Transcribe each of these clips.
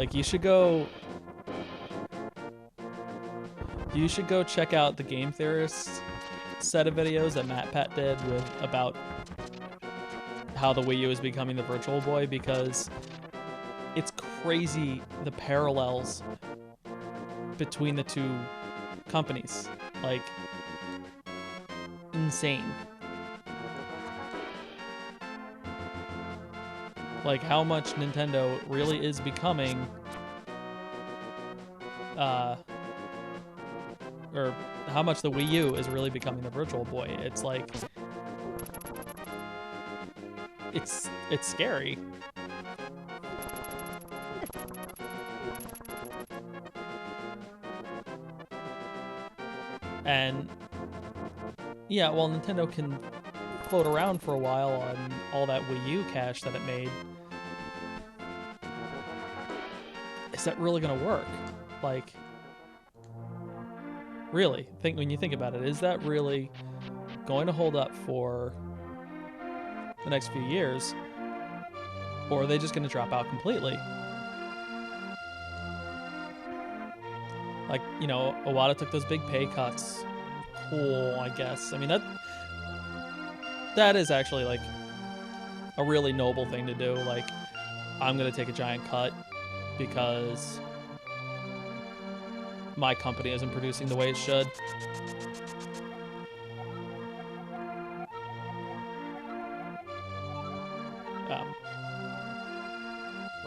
Like, you should go check out the Game Theorist set of videos that MatPat did about how the Wii U is becoming the Virtual Boy, because it's crazy the parallels between the two companies. Like, insane. Like, how much Nintendo really is becoming or how much the Wii U is really becoming the Virtual Boy. It's like, it's scary. And yeah, while Nintendo can float around for a while on all that Wii U cash that it made, is that really gonna work? Like, really, when you think about it, is that really going to hold up for the next few years? Or are they just gonna drop out completely? Like, you know, Iwata took those big pay cuts. Cool, I guess. I mean, that is actually, like, a really noble thing to do. Like, I'm gonna take a giant cut because my company isn't producing the way it should.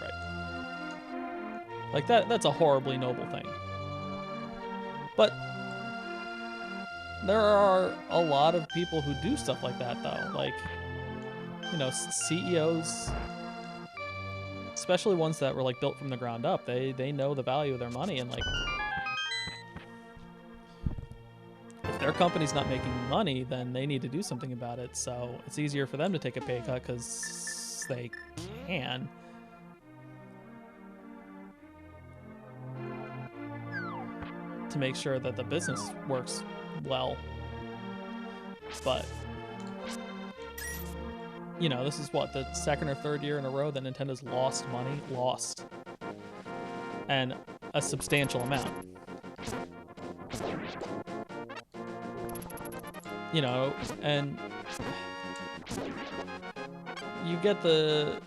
Right. Like, that's a horribly noble thing. But there are a lot of people who do stuff like that, though. Like, you know, CEOs, especially ones that were, like, built from the ground up, they know the value of their money, and, like, if their company's not making money, then they need to do something about it. So it's easier for them to take a pay cut because they can. To make sure that the business works well. But, you know, this is what, the second or third year in a row that Nintendo's lost money? Lost. And a substantial amount. You know, and you get the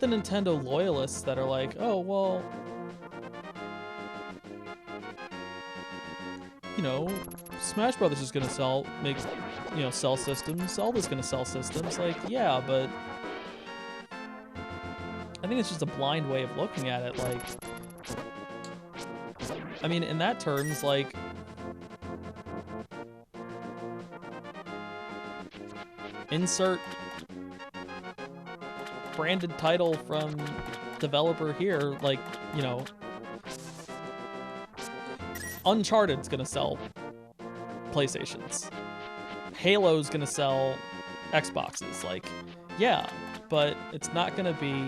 Nintendo loyalists that are like, oh, well, you know, Smash Brothers is gonna sell systems, Zelda's gonna sell systems. Like, yeah, but I think it's just a blind way of looking at it. Like, I mean, in that terms, like, insert branded title from developer here, like, you know, Uncharted's gonna sell PlayStations. Halo's gonna sell Xboxes. Like, yeah, but it's not gonna be...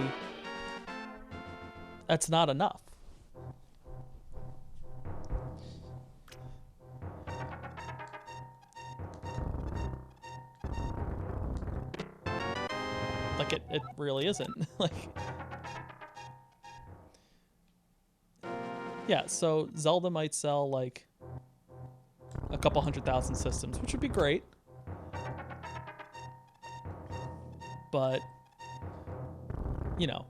That's not enough. Like, it really isn't. Like, yeah, so Zelda might sell, like, a couple 100,000 systems, which would be great. But, you know,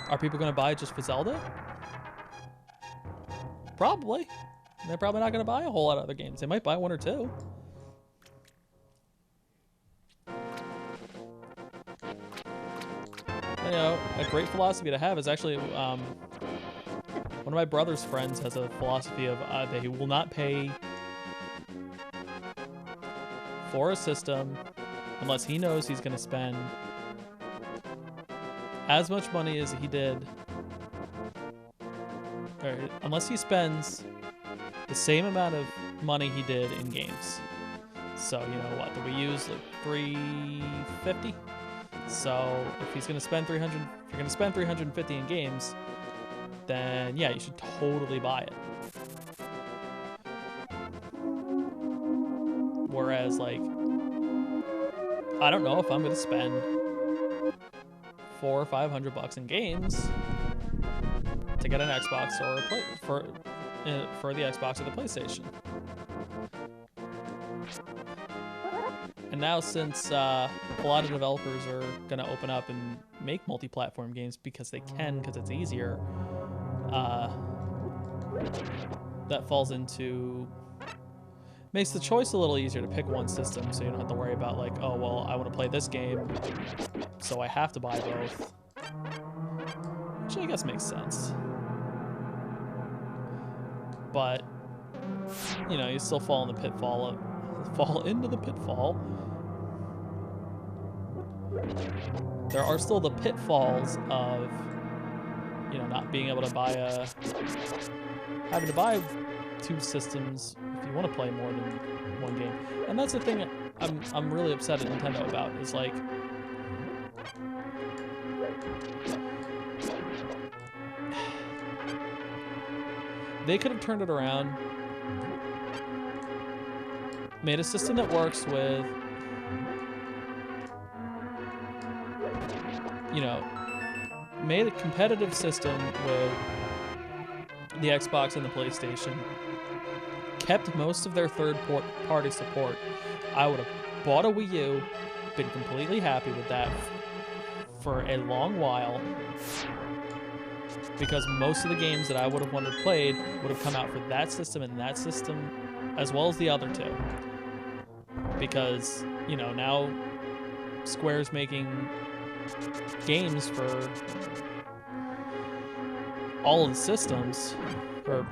are people going to buy it just for Zelda? Probably. They're probably not going to buy a whole lot of other games. They might buy one or two. You know, a great philosophy to have is actually, one of my brother's friends has a philosophy of that he will not pay for a system unless he knows he's going to spend as much money as he did, or unless he spends the same amount of money he did in games. So, you know what, the Wii U's like $350. So if he's gonna spend 300, if you're gonna spend 350 in games, then yeah, you should totally buy it. Whereas, like, I don't know if I'm gonna spend $400 or $500 in games to get an Xbox or for the Xbox or the PlayStation. And now, since a lot of developers are gonna open up and make multi-platform games because they can, because it's easier, that falls into makes the choice a little easier to pick one system, so you don't have to worry about like, oh well, I want to play this game, so I have to buy both. Which I guess makes sense. But you know, you still fall in the pitfall There are still the pitfalls of, you know, not being able to buy having to buy two systems if you want to play more than one game. And that's the thing I'm really upset at Nintendo about, is like, they could have turned it around, made a system that works with, you know, made a competitive system with the Xbox and the PlayStation, kept most of their third-party support. I would have bought a Wii U, been completely happy with that for a long while, because most of the games that I would have wanted played would have come out for that system and that system, as well as the other two. Because, you know, now Square's making games for all of the systems, or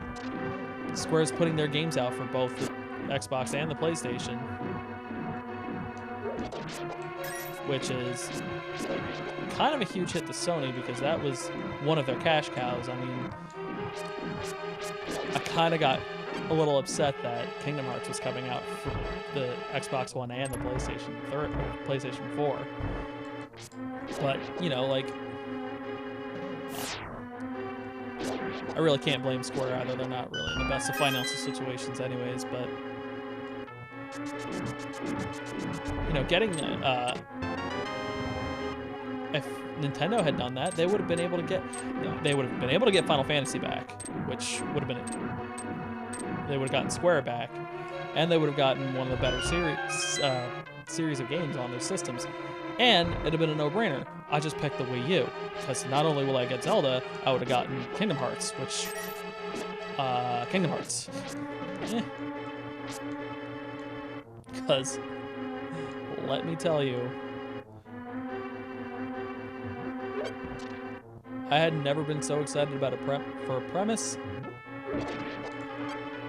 Square's putting their games out for both the Xbox and the PlayStation, which is kind of a huge hit to Sony, because that was one of their cash cows. I mean, I kind of got a little upset that Kingdom Hearts was coming out for the Xbox One and the PlayStation 4. But, you know, like, I really can't blame Square either. They're not really in the best of financial situations anyways, but, you know, getting, if Nintendo had done that, they would have been able to get, Final Fantasy back, which would have been, they would have gotten Square back, and they would have gotten one of the better series of games on their systems. And it'd have been a no-brainer. I just picked the Wii U, because not only will I get Zelda, I would have gotten Kingdom Hearts, which, Kingdom Hearts. Because, let me tell you, I had never been so excited about a premise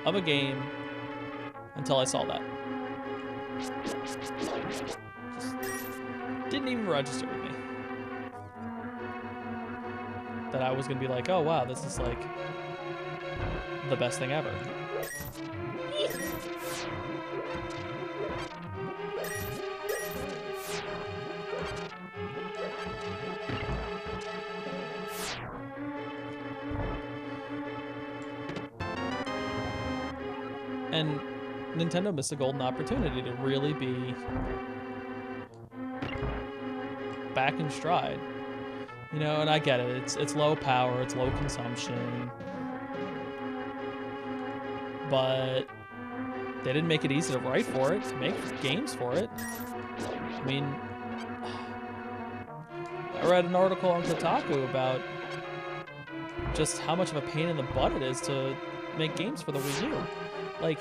of a game until I saw that. Didn't even register with me that I was gonna be like, oh wow, this is like the best thing ever. And Nintendo missed a golden opportunity to really be back in stride, you know. And I get it, it's low power, it's low consumption, but they didn't make it easy to write for it, to make games for it. I mean, I read an article on Kotaku about just how much of a pain in the butt it is to make games for the Wii U. Like,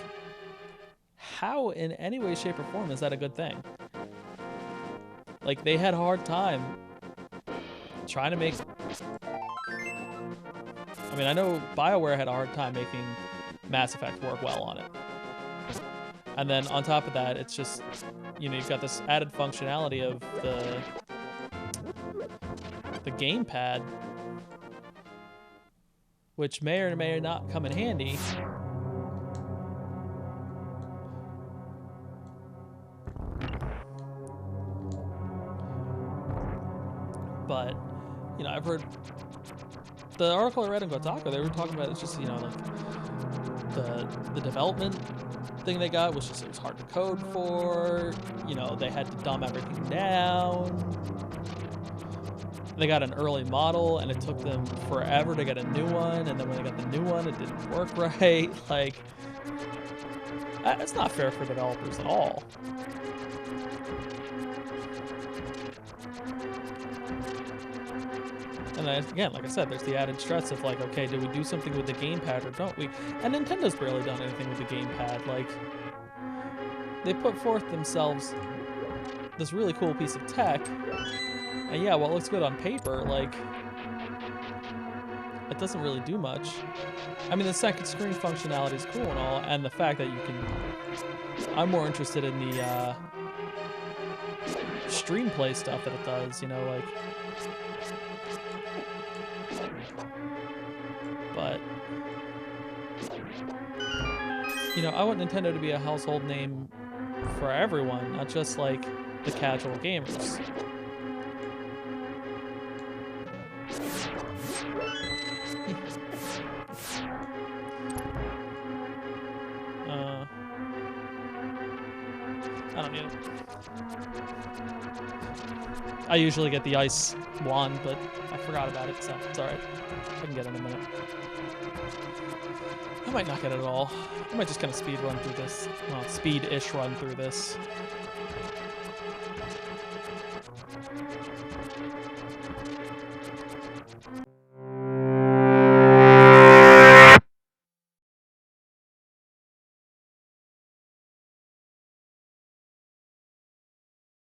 how in any way, shape, or form is that a good thing? Like, they had a hard time trying to make... I mean, I know BioWare had a hard time making Mass Effect work well on it. And then on top of that, it's just, you know, you've got this added functionality of the gamepad, which may or may not come in handy. But, you know, I've heard the article I read in Kotaku, they were talking about, it's just, you know, like the development thing they got was just it was hard to code for. You know, they had to dumb everything down. They got an early model, and it took them forever to get a new one. And then when they got the new one, it didn't work right. Like, it's not fair for developers at all. And then, again, like I said, there's the added stress of like, okay, do we do something with the gamepad or don't we? And Nintendo's barely done anything with the gamepad. Like, they put forth themselves this really cool piece of tech, and yeah, while it looks good on paper, like, it doesn't really do much. I mean, the second screen functionality is cool and all, and the fact that you can... I'm more interested in the stream play stuff that it does, you know, like... But, you know, I want Nintendo to be a household name for everyone, not just, like, the casual gamers. I don't need it. I usually get the ice wand, but I forgot about it, so it's alright. I can get it in a minute. I might not get it at all. I might just kind of speed run through this. Well, speed-ish run through this.